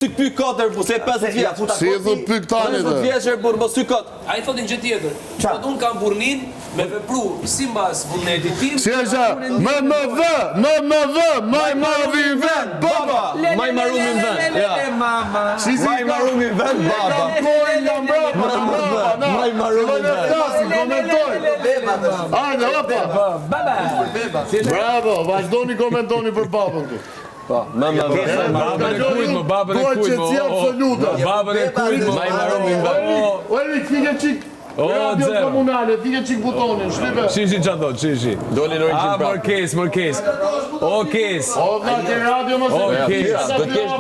Sy pyk katër, se 50 vjeç. Si e thot pyk tani 50 vjeç e burr, mos sy kat. Ai thotin gjë tjetër. Thot un kam burrnin me vepru si mbas vullnetit tim. Si është? Më marrin vend, baba. Maj marumin vend. Ja. Si Maj marumin vend, baba. Maj marumin vend. Komentoj. Hajde, opa. Baba. Bravo, vazhdoni komentoni për babën këtu. Babën e kujt, më babën e kujt. Babën e kujt, më Maj marumin vend. O e fike çik. Radio komunale, fike çik butonin, shtype. Shishi çfarë thot, shishi. Doli në origjinë prapë. Mër kes. O kes. O vllai radio mos e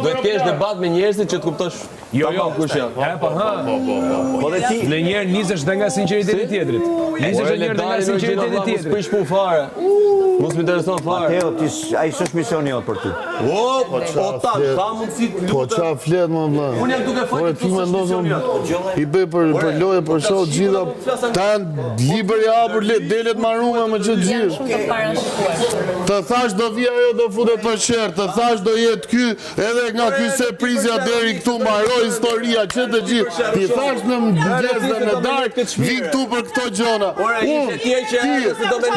Duhet kesh debat me njerëzit që të kuptosh. Jo, kush janë. E pa ha. Po dhe ti Në njerë nisesh dhe nga sinceriteti tjetrit. Nisesh dhe nga sinceriteti Mos tjetrit. prish punë fare. Mos më intereson fare. Mateo, ai s'është misioni jot për ty. O tash, ka mundsi të Po qa flet më vlla. Unë jam duke folur Ti mendon se i bëj për lojë, për show gjitha. Tan libër i hapur delet marrume me çdo gjithë. Shumë të parashikuar. Të thash do vi ajo do futet për sherr, të thash do jetë ky, edhe nga ky surprizja deri këtu mbaroi historia që të gjithë. Ti thash në mëngjes dhe në darkë vi këtu për këto gjëra.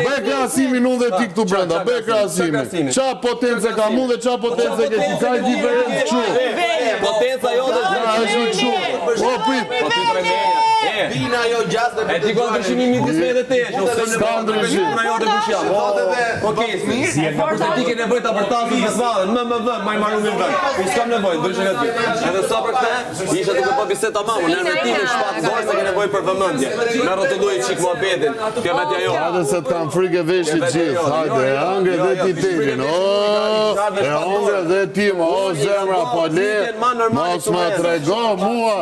Bëj krahasimin unë dhe ti këtu brenda, bëj krahasimin. Ça potencë kam unë dhe ça potencë ke ti, ka diferencë çu. Potenca jote Është çu. O prit. Po ti tremenja. Vina ajo gjastë. E ti kanë dëshimin midis me dhe tesh, ose S'ka ndryshim. Vina jote kush janë. Okej, për ti ke nevojë ta përtasësh me sfallën. Maj marrumin vend. Unë s'kam nevojë, ndryshe nga ti. Edhe sa për këtë, isha duke po bisedë tamam, në rretimin e shpatëzor se ke nevojë për vëmendje. Na rrotulloi çik muhabetin. Kjo vetë ajo. Hajde se të kam frikë veshit gjithë, hajde, e hangre dhe ti telin, e hangre dhe ti, zemra, po le, mos më trego mua.